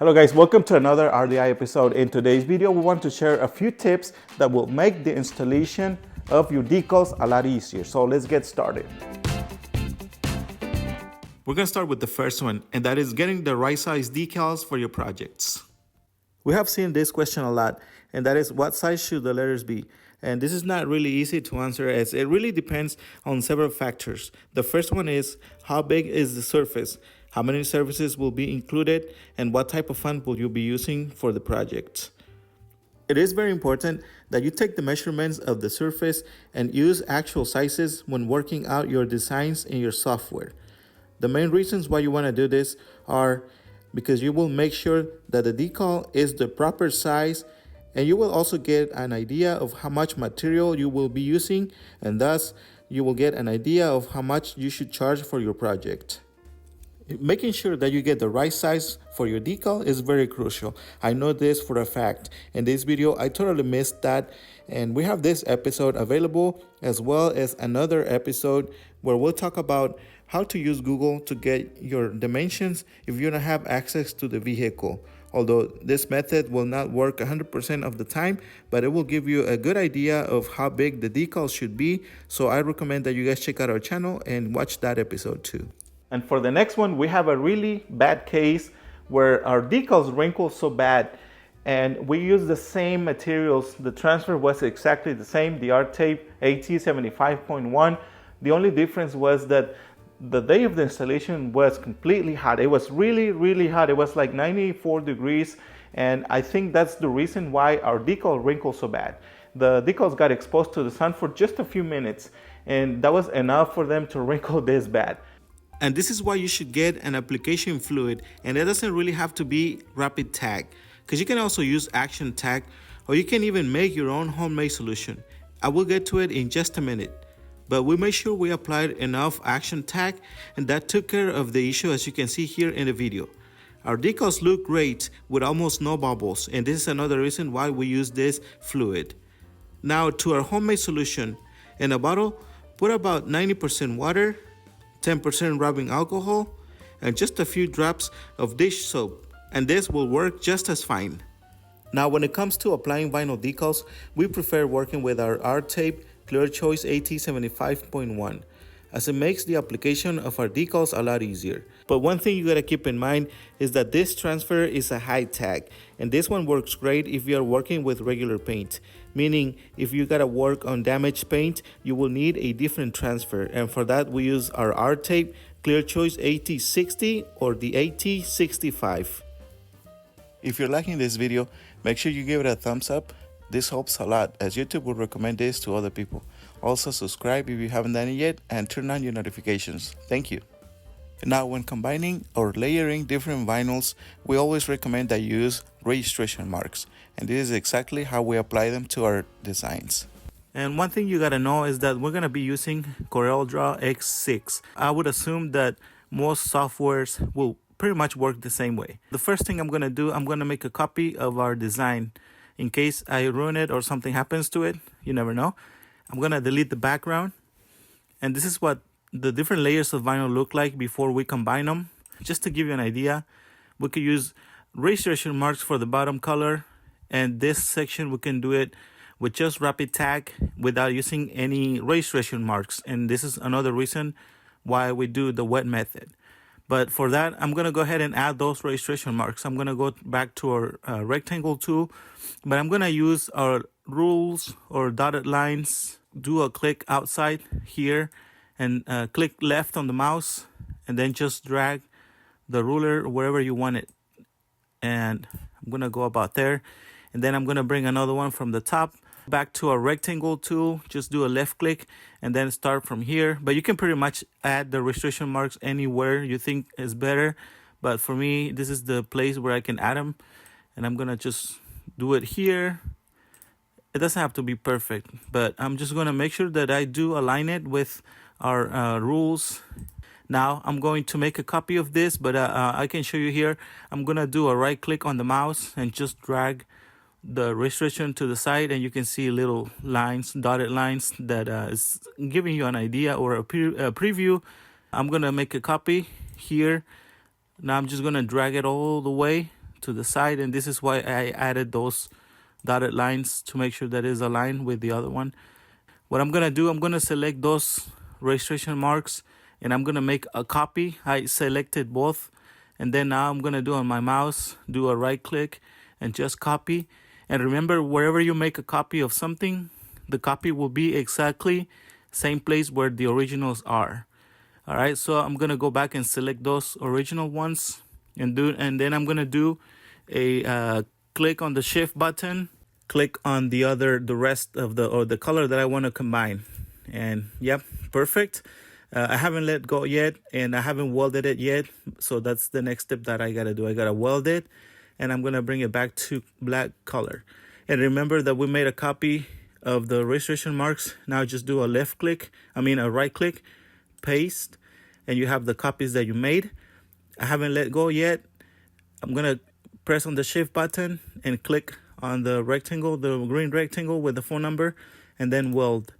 Hello guys, welcome to another RDI episode. In today's video, we want to share a few tips that will make the installation of your decals a lot easier. So let's get started. We're gonna start with the first one, and that is getting the right size decals for your projects. We have seen this question a lot, and that is, what size should the letters be? And this is not really easy to answer, as it really depends on several factors. The first one is, how big is the surface? How many surfaces will be included, and what type of font will you be using for the project? It is very important that you take the measurements of the surface and use actual sizes when working out your designs in your software. The main reasons why you want to do this are because you will make sure that the decal is the proper size, and you will also get an idea of how much material you will be using, and thus you will get an idea of how much you should charge for your project. Making sure that you get the right size for your decal is very crucial. I know this for a fact. In this video, I totally missed that, and we have this episode available as well as another episode where we'll talk about how to use Google to get your dimensions if you don't have access to the vehicle. Although this method will not work 100% of the time, but it will give you a good idea of how big the decals should be. So I recommend that you guys check out our channel and watch that episode too. And for the next one, we have a really bad case where our decals wrinkle so bad, and we use the same materials. The transfer was exactly the same, the art tape AT75.1. The only difference was that the day of the installation was completely hot. It was really, really hot. It was like 94 degrees. And I think that's the reason why our decal wrinkled so bad. The decals got exposed to the sun for just a few minutes, and that was enough for them to wrinkle this bad. And this is why you should get an application fluid, and it doesn't really have to be rapid tag, because you can also use action tag, or you can even make your own homemade solution. I will get to it in just a minute, but we made sure we applied enough action tag, and that took care of the issue, as you can see here in the video. Our decals look great with almost no bubbles, and this is another reason why we use this fluid. Now to our homemade solution. In a bottle, put about 90% water, 10% rubbing alcohol, and just a few drops of dish soap, and this will work just as fine. Now when it comes to applying vinyl decals, we prefer working with our art tape Clear Choice AT75.1, as it makes the application of our decals a lot easier. But one thing you gotta keep in mind is that this transfer is a high tag, and this one works great if you are working with regular paint. Meaning, if you gotta work on damaged paint, you will need a different transfer, and for that we use our art tape Clear Choice AT60 or the AT65. If you're liking this video, make sure you give it a thumbs up. This helps a lot, as YouTube will recommend this to other people. Also subscribe if you haven't done it yet, and turn on your notifications. Thank you. Now when combining or layering different vinyls, we always recommend that you use registration marks, and this is exactly how we apply them to our designs. And one thing you gotta know is that we're gonna be using CorelDRAW X6. I would assume that most softwares will pretty much work the same way. The first thing I'm gonna do, I'm gonna make a copy of our design. In case I ruin it or something happens to it, you never know. I'm gonna delete the background, and this is what the different layers of vinyl look like before we combine them. Just to give you an idea, we could use registration marks for the bottom color, and this section we can do it with just rapid tag without using any registration marks, and this is another reason why we do the wet method. But for that, I'm gonna go ahead and add those registration marks. I'm gonna go back to our rectangle tool, but I'm gonna use our rules or dotted lines, do a click outside here, and click left on the mouse, and then just drag the ruler wherever you want it. And I'm gonna go about there, and then I'm gonna bring another one from the top back to our rectangle tool. Just do a left click and then start from here. But you can pretty much add the registration marks anywhere you think is better, but for me this is the place where I can add them, and I'm gonna just do it here. It doesn't have to be perfect, but I'm just gonna make sure that I do align it with our rules. Now I'm going to make a copy of this, but I can show you here. I'm gonna do a right click on the mouse and just drag the registration to the side, and you can see little lines, dotted lines, that is giving you an idea or a preview. I'm gonna make a copy here. Now I'm just gonna drag it all the way to the side, and this is why I added those dotted lines to make sure that is aligned with the other one. What I'm gonna do, I'm gonna select those registration marks and I'm gonna make a copy. I selected both, and then now I'm gonna do on my mouse, do a right click and just copy. And remember, wherever you make a copy of something, the copy will be exactly same place where the originals are. All right, so I'm gonna go back and select those original ones and then I'm gonna do a click on the shift button, click on the rest of the color that I want to combine, and yep, perfect. I haven't let go yet, and I haven't welded it yet, so that's the next step that I gotta do. I gotta weld it, and I'm gonna bring it back to black color. And remember that we made a copy of the registration marks. Now just do a right click, paste, and you have the copies that you made. I haven't let go yet. I'm gonna press on the shift button and click on the rectangle, the green rectangle with the phone number, and then weld.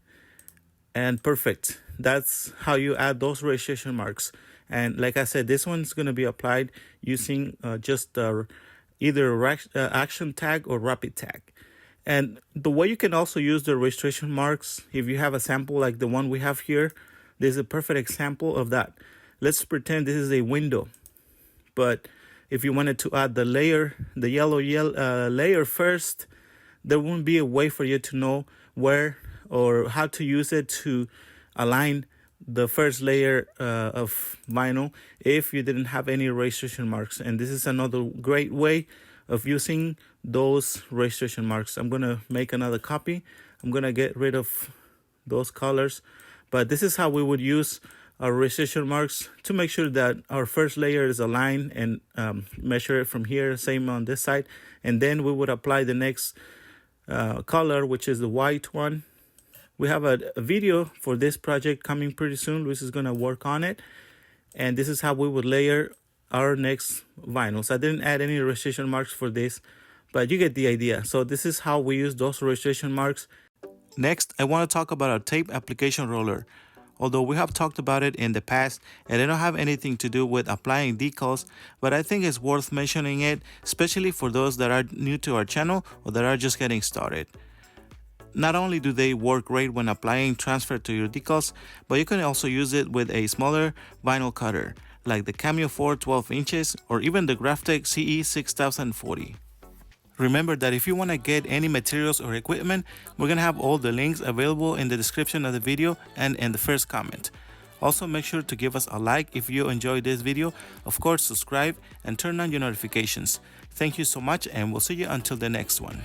And perfect. That's how you add those registration marks. And like I said, this one's going to be applied using just either action tag or rapid tag. And the way you can also use the registration marks, if you have a sample like the one we have here, this is a perfect example of that. Let's pretend this is a window, but if you wanted to add the yellow layer first, there won't be a way for you to know where or how to use it to align the first layer of vinyl if you didn't have any registration marks. And this is another great way of using those registration marks. I'm going to make another copy. I'm going to get rid of those colors, but this is how we would use our registration marks to make sure that our first layer is aligned, and measure it from here, same on this side, and then we would apply the next color, which is the white one. We have a video for this project coming pretty soon. Luis is going to work on it, and this is how we would layer our next vinyls. I didn't add any registration marks for this, but you get the idea. So this is how we use those registration marks. Next, I want to talk about our tape application roller. Although we have talked about it in the past, and they don't have anything to do with applying decals, but I think it's worth mentioning it, especially for those that are new to our channel or that are just getting started. Not only do they work great when applying transfer to your decals, but you can also use it with a smaller vinyl cutter, like the Cameo 4 12 inches or even the Graphtec CE 6040. Remember that if you want to get any materials or equipment, we're going to have all the links available in the description of the video and in the first comment. Also, make sure to give us a like if you enjoyed this video. Of course, subscribe and turn on your notifications. Thank you so much, and we'll see you until the next one.